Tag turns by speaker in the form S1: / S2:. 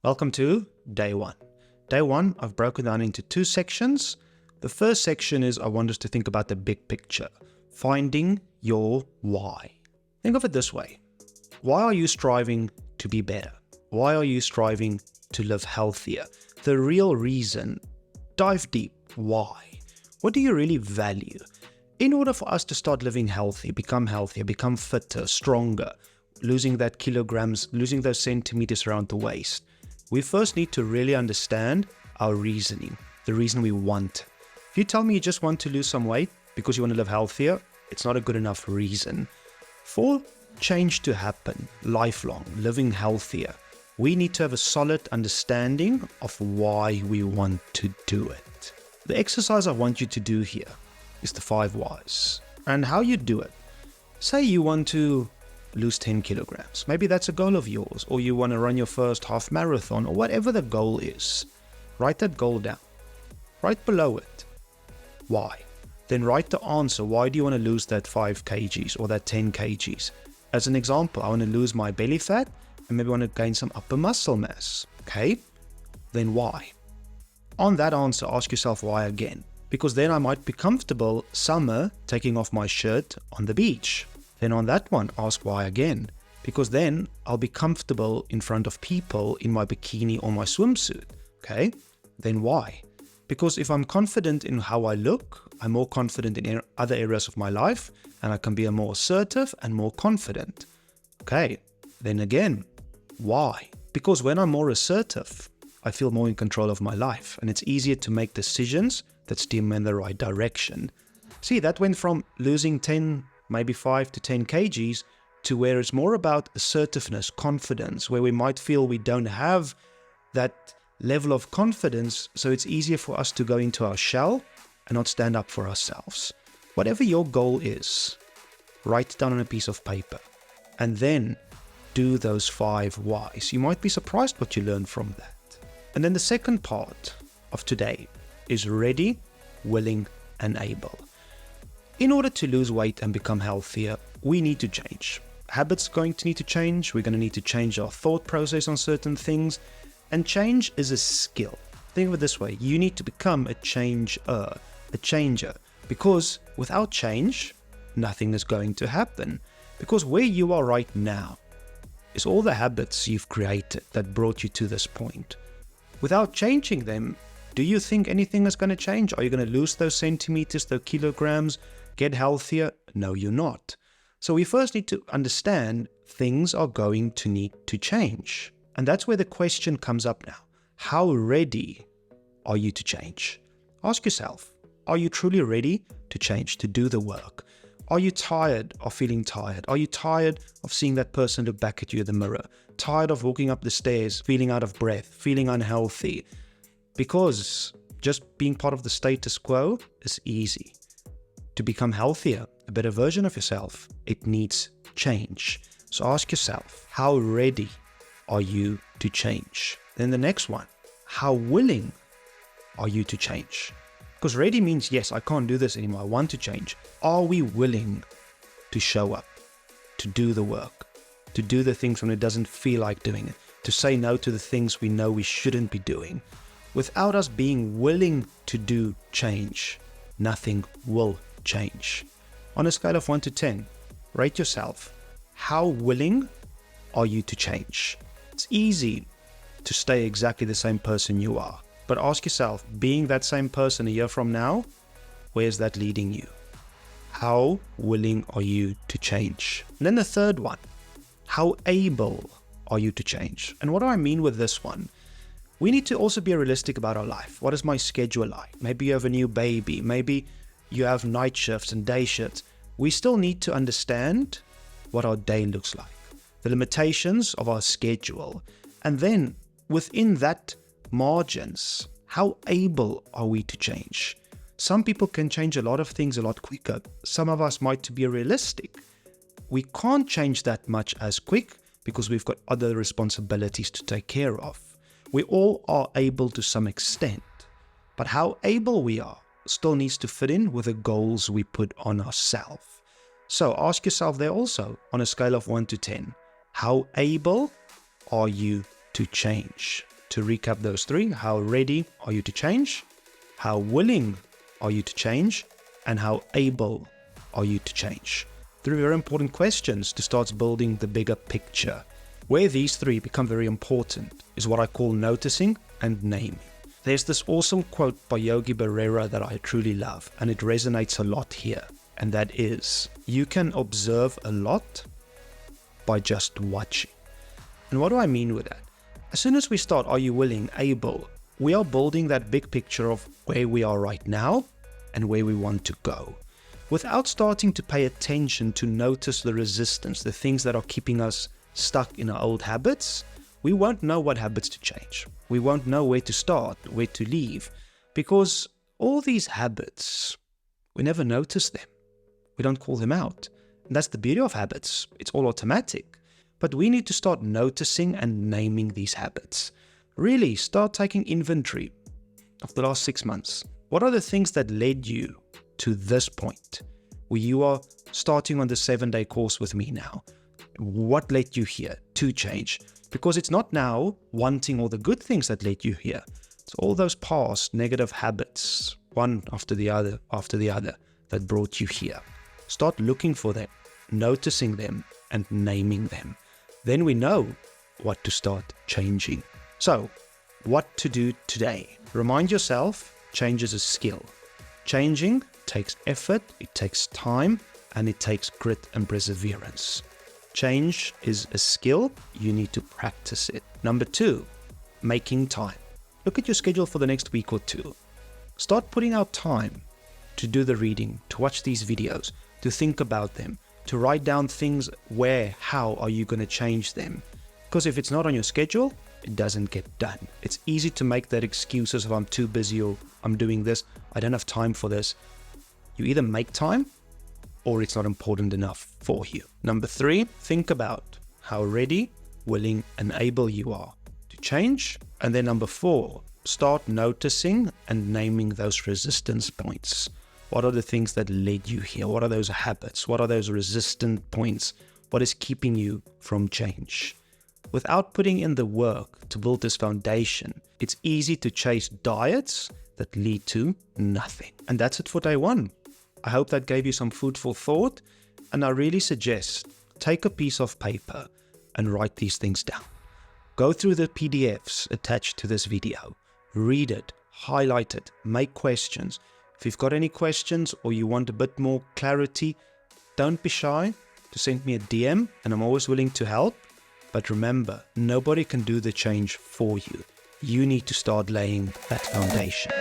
S1: Welcome to day one. Day one, I've broken down into two sections. The first section is I want us to think about the big picture, finding your why. Think of it this way. Why are you striving to be better? Why are you striving to live healthier? The real reason, dive deep. Why? What do you really value? In order for us to start living healthy, become healthier, become fitter, stronger, losing that kilograms, losing those centimeters around the waist, we first need to really understand our reasoning, the reason we want. If you tell me you just want to lose some weight because you want to live healthier, it's not a good enough reason. For change to happen, lifelong, living healthier, we need to have a solid understanding of why we want to do it. The exercise I want you to do here is the 5 whys. And how you do it. Say you want to lose 10 kilograms. Maybe that's a goal of yours, or you want to run your first half marathon, or whatever the goal is. Write that goal down. Right below it, why? Then write the answer. Why do you want to lose that 5 kgs or that 10 kgs? As an example, I want to lose my belly fat and maybe want to gain some upper muscle mass. Okay, then why? On that answer, ask yourself why again. Because then I might be comfortable summer taking off my shirt on the beach. Then on that one, ask why again. Because then I'll be comfortable in front of people in my bikini or my swimsuit. Okay, then why? Because if I'm confident in how I look, I'm more confident in other areas of my life, and I can be more assertive and more confident. Okay, then again, why? Because when I'm more assertive, I feel more in control of my life, and it's easier to make decisions that steer me in the right direction. See, that went from losing 10, maybe 5 to 10 kgs, to where it's more about assertiveness, confidence, where we might feel we don't have that level of confidence, so it's easier for us to go into our shell and not stand up for ourselves. Whatever your goal is, write it down on a piece of paper, and then do those 5 whys. You might be surprised what you learn from that. And then the second part of today is ready, willing, and able. In order to lose weight and become healthier, we need to change. Habits are going to need to change. We're going to need to change our thought process on certain things. And change is a skill. Think of it this way. You need to become a changer. Because without change, nothing is going to happen. Because where you are right now is all the habits you've created that brought you to this point. Without changing them, do you think anything is going to change? Are you going to lose those centimeters, those kilograms, get healthier? No, you're not. So we first need to understand things are going to need to change. And that's where the question comes up now. How ready are you to change? Ask yourself, are you truly ready to change, to do the work? Are you tired of feeling tired? Are you tired of seeing that person look back at you in the mirror? Tired of walking up the stairs, feeling out of breath, feeling unhealthy? Because just being part of the status quo is easy. To become healthier, a better version of yourself, it needs change. So ask yourself, how ready are you to change? Then the next one, how willing are you to change? Because ready means, yes, I can't do this anymore. I want to change. Are we willing to show up, to do the work, to do the things when it doesn't feel like doing it, to say no to the things we know we shouldn't be doing? Without us being willing to do change, nothing will change. On a scale of 1 to 10, rate yourself. How willing are you to change? It's easy to stay exactly the same person you are. But ask yourself, being that same person a year from now, where's that leading you? How willing are you to change? And then the third one, how able are you to change? And what do I mean with this one? We need to also be realistic about our life. What is my schedule like? Maybe you have a new baby. Maybe you have night shifts and day shifts. We still need to understand what our day looks like, the limitations of our schedule. And then within that margins, how able are we to change? Some people can change a lot of things a lot quicker. Some of us might be realistic. We can't change that much as quick because we've got other responsibilities to take care of. We all are able to some extent, but how able we are still needs to fit in with the goals we put on ourselves. So ask yourself there also, on a scale of 1 to 10, how able are you to change? to recap those three: how ready are you to change, how willing are you to change, and how able are you to change? Three very important questions to start building the bigger picture. Where these three become very important is what I call noticing and naming. There's this awesome quote by Yogi Berra that I truly love, and it resonates a lot here. And that is, you can observe a lot by just watching. And what do I mean with that? As soon as we start, are you willing, able, we are building that big picture of where we are right now and where we want to go. Without starting to pay attention to notice the resistance, the things that are keeping us stuck in our old habits, we won't know what habits to change. We won't know where to start, where to leave, because all these habits, we never notice them. We don't call them out. And that's the beauty of habits. It's all automatic. But we need to start noticing and naming these habits. Really start taking inventory of the last 6 months. What are the things that led you to this point where you are starting on the 7-day course with me now? What led you here to change? Because it's not now wanting all the good things that led you here. It's all those past negative habits, one after the other, that brought you here. Start looking for them, noticing them, and naming them. Then we know what to start changing. So, what to do today? Remind yourself, change is a skill. Changing takes effort, it takes time, and it takes grit and perseverance. Change is a skill, you need to practice it. Number 2, making time. Look at your schedule for the next week or 2. Start putting out time to do the reading, to watch these videos, to think about them, to write down things where, how are you going to change them. Because if it's not on your schedule, it doesn't get done. It's easy to make that excuses of I'm too busy or I'm doing this, I don't have time for this. You either make time or it's not important enough for you. Number 3, think about how ready, willing, and able you are to change. And then number 4, start noticing and naming those resistance points. What are the things that led you here? What are those habits? What are those resistant points? What is keeping you from change? Without putting in the work to build this foundation, it's easy to chase diets that lead to nothing. And that's it for day 1. I hope that gave you some food for thought, and I really suggest take a piece of paper and write these things down. Go through the PDFs attached to this video, read it, highlight it, make questions. If you've got any questions or you want a bit more clarity, don't be shy to send me a DM, and I'm always willing to help. But remember, nobody can do the change for you. You need to start laying that foundation.